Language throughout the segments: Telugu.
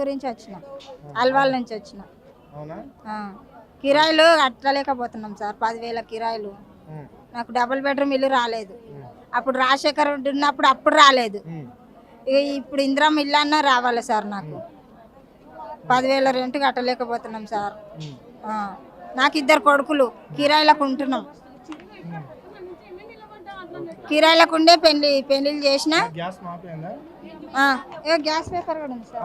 గురించి వచ్చిన, అల్వాల్ నుంచి వచ్చిన. కిరాయిలు కట్టలేకపోతున్నాం సార్, 10,000 కిరాయిలు. నాకు డబుల్ బెడ్రూమ్ ఇల్లు రాలేదు. అప్పుడు రాజశేఖర్ ఉన్నప్పుడు అప్పుడు రాలేదు. ఇప్పుడు ఇందిరమ్మ ఇల్లు అన్నా రావాలి సార్. నాకు 10,000 రెంట్ కట్టలేకపోతున్నాం సార్. నాకు 2 కొడుకులు, కిరాయిలకు ఉంటున్నాం. కిరాయిలకు ఉండే పెళ్లిళ్ళు చేసిన. గ్యాస్ పేపర్ కూడా ఉంది సార్.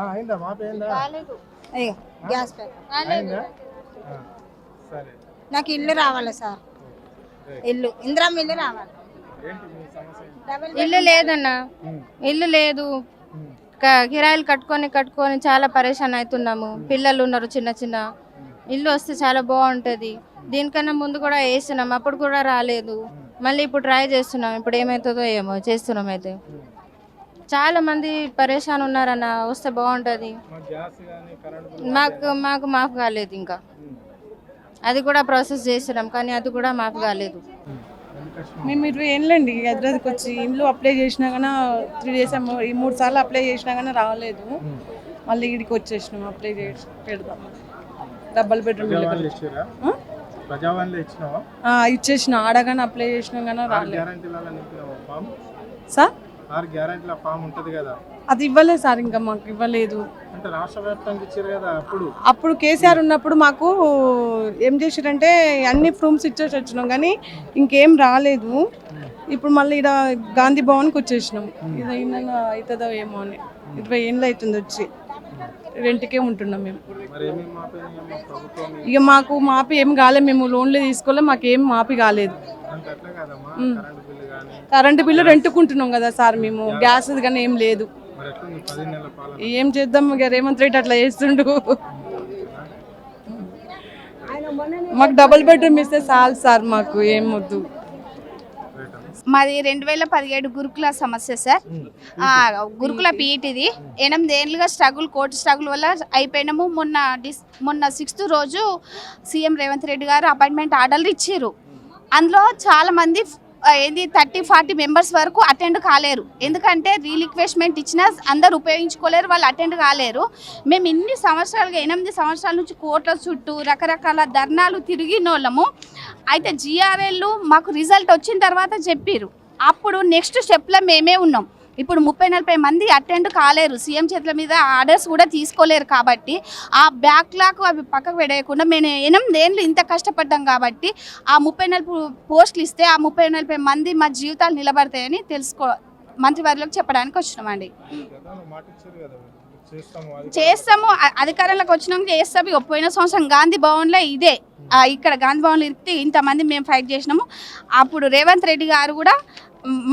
Gas paper. నాకు ఇల్లు రావాలి సార్, ఇల్లు ఇందిరమ్మ ఇల్లు రావాలి. ఇల్లు లేదన్నా, ఇల్లు లేదు. కిరాయిలు కట్టుకొని చాలా పరేషాన్ అవుతున్నాము. పిల్లలు ఉన్నారు చిన్న చిన్న. ఇల్లు వస్తే చాలా బాగుంటుంది. దీనికన్నా ముందు కూడా వేసినాం, అప్పుడు కూడా రాలేదు. మళ్ళీ ఇప్పుడు ట్రై చేస్తున్నాం, ఇప్పుడు ఏమవుతుందో ఏమో చేస్తున్నాం. అయితే చాలా మంది పరేషాన్ ఉన్నారన్న, వస్తే బాగుంటుంది. మాకు కాలేదు ఇంకా. అది కూడా ప్రాసెస్ చేసినాం కానీ అది కూడా మాకు కాలేదు. మేము 20 ఏళ్ళండి హైదరాబాద్కి వచ్చి ఇంట్లో అప్లై చేసినా కానీ 3 days 3 సార్లు అప్లై చేసినా కానీ రాలేదు. మళ్ళీ ఇక్కడికి వచ్చేసినాం అప్లై చేసి పెడదాం. డబల్ బెడ్రూమ్ ఇచ్చేసిన, ఆడగానే అప్లై చేసినా కానీ రాలేదు సార్. అది ఇవ్వలేదు సార్, ఇంకా మాకు ఇవ్వలేదు. అప్పుడు కేసీఆర్ ఉన్నప్పుడు మాకు ఏం చేసారంటే అన్ని ప్రూఫ్స్ ఇచ్చేసి వచ్చినాం కానీ ఇంకేం రాలేదు. ఇప్పుడు మళ్ళీ ఇక్కడ గాంధీ భవన్కి వచ్చేసినాం. ఇది అవుతుందో ఏమో అని. 20 ఏళ్ళు అవుతుంది వచ్చి, రెంట్కే ఉంటున్నాం మేము. ఇక మాకు మాపి ఏం కాలేదు, మేము లోన్లు తీసుకోలే, మాకేం మాపి కాలేదు. కరెంటు బిల్లు రెంట్కుంటున్నాం కదా సార్ మేము, గ్యాస్ కానీ ఏం లేదు. ఏం చేద్దాం, ఇక రేవంత్ రెడ్డి అట్లా చేస్తుండు. మాకు డబుల్ బెడ్రూమ్ ఇస్తే చాలు సార్, మాకు ఏం వద్దు. మాది 2017 గురుకుల సమస్య సార్. గురుకుల పీఈటీది 8 ఏళ్ళుగా స్ట్రగుల్, కోర్టు స్ట్రగుల్ వల్ల అయిపోయినాము. మొన్న 6th రోజు సీఎం రేవంత్ రెడ్డి గారు అపాయింట్మెంట్ ఆర్డర్లు ఇచ్చారు. అందులో చాలామంది 30-40 మెంబర్స్ వరకు అటెండ్ కాలేరు. ఎందుకంటే రీలిక్వెస్ట్మెంట్ ఇచ్చినా అందరు ఉపయోగించుకోలేరు, వాళ్ళు అటెండ్ కాలేరు. మేము ఇన్ని సంవత్సరాలుగా 8 సంవత్సరాల నుంచి కోర్టుల చుట్టూ రకరకాల ధర్నాలు తిరిగినోళ్ళము. అయితే జిఆర్ఎల్ మాకు రిజల్ట్ వచ్చిన తర్వాత చెప్పారు. అప్పుడు నెక్స్ట్ స్టెప్లో మేమే ఉన్నాం. ఇప్పుడు 30-40 మంది అటెండ్ కాలేరు, సీఎం చేతుల మీద ఆర్డర్స్ కూడా తీసుకోలేరు. కాబట్టి ఆ బ్యాక్లాగ్ అవి పక్కకు పెడేయకుండా మేము 8 ఏళ్ళు ఇంత కష్టపడ్డాం కాబట్టి ఆ 30-40 పోస్టులు ఇస్తే ఆ 30-40 మంది మా జీవితాలు నిలబడతాయని మంత్రివర్యులకు చెప్పడానికి వచ్చినామండి. చేస్తాము, అధికారంలోకి వచ్చినాక చేస్తాము. ఇక పోయిన సంవత్సరం గాంధీ భవన్లో ఇదే, ఇక్కడ గాంధీ భవన్లో ఇస్తే ఇంతమంది మేము ఫైట్ చేసినాము. అప్పుడు రేవంత్ రెడ్డి గారు కూడా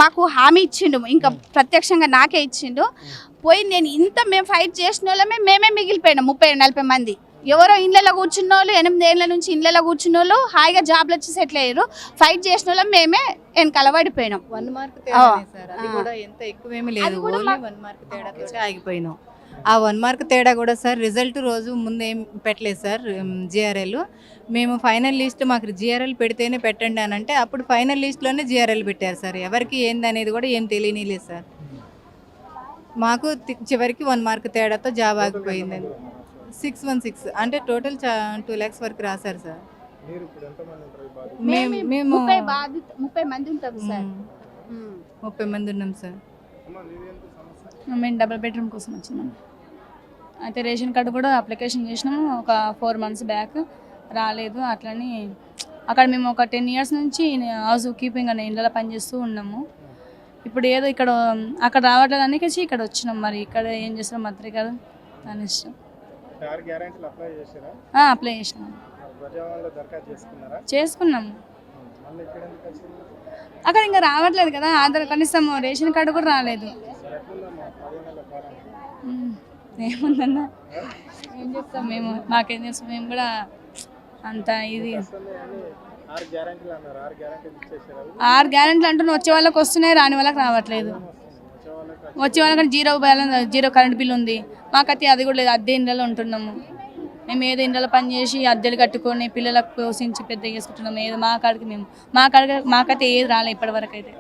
మాకు హామీ ఇచ్చిండు, ఇంకా ప్రత్యక్షంగా నాకే ఇచ్చిండు. పోయి నేను ఇంత మేము ఫైట్ చేసిన వాళ్ళమే మేమే మిగిలిపోయినాం. 30-40 మంది ఎవరో ఇళ్ళలో కూర్చున్న వాళ్ళు, 8 ఏళ్ళ నుంచి ఇళ్ళలో కూర్చున్న వాళ్ళు హాయిగా జాబ్లు వచ్చి సెటిల్ అయ్యారు. ఫైట్ చేసిన వాళ్ళం మేమే వెనకాల పడిపోయినాం. 1 మార్క్ అది కూడా ఎంత ఎక్కువేమీ లేదు, ఓన్లీ 1 మార్క్ తేడాతో ఆగిపోయినాం. ఆ 1 మార్క్ తేడా కూడా సార్ రిజల్ట్ రోజు ముందేం పెట్టలేదు సార్ జిఆర్ఎల్. మేము ఫైనల్ లిస్ట్ మాకు జిఆర్ఎల్ పెడితేనే పెట్టండి అని అంటే అప్పుడు ఫైనల్ లిస్ట్లోనే జిఆర్ఎల్ పెట్టారు సార్. ఎవరికి ఏంది అనేది కూడా ఏం తెలియనిలేదు సార్. మాకు చివరికి 1 మార్క్ తేడాతో జాబ్ ఆగిపోయింది. 616 అంటే టోటల్ 2 lakhs వరకు రాశారు సార్. మేము 30 మంది ఉంటాం సార్. 30 మంది ఉన్నాం సార్. మేము డబుల్ బెడ్రూమ్ కోసం వచ్చినాం. అయితే రేషన్ కార్డు కూడా అప్లికేషన్ చేసినాము ఒక 4 months బ్యాక్, రాలేదు. అట్లని అక్కడ మేము ఒక 10 years నుంచి హౌస్ కీపింగ్ అనే ఇళ్ళలో పనిచేస్తూ ఉన్నాము. ఇప్పుడు ఏదో ఇక్కడ అక్కడ రావట్లేదు అనేసి ఇక్కడ వచ్చినాం. మరి ఇక్కడ ఏం చేస్తాం మంత్రి గారు అని ఇష్టం. అప్లై చేసినాం, చేసుకున్నాము. అక్కడ ఇంకా రావట్లేదు కదా ఆధార్, కనీసం రేషన్ కార్డు కూడా రాలేదు. ఏముందన్నా ఏం చెప్తాం మేము, మాకేం చేస్తాం, మేము కూడా అంత ఇది 6 గ్యారెంటీలు అంటున్నా. వచ్చే వాళ్ళకి వస్తున్నాయి, రాని వాళ్ళకి రావట్లేదు. వచ్చే వాళ్ళకి 0 బ్యాలెన్స్, 0 కరెంట్ బిల్ ఉంది. మాకైతే అది కూడా లేదు. అద్దె ఇండ్లలో ఉంటున్నాము మేము. ఏదో ఇండ్లలో పని చేసి అద్దెలు కట్టుకొని పిల్లలకు పోషించి పెద్ద చేసుకుంటున్నాము. ఏదో మా కాడికి మాకైతే ఏది రాలేదు ఇప్పటి వరకు అయితే.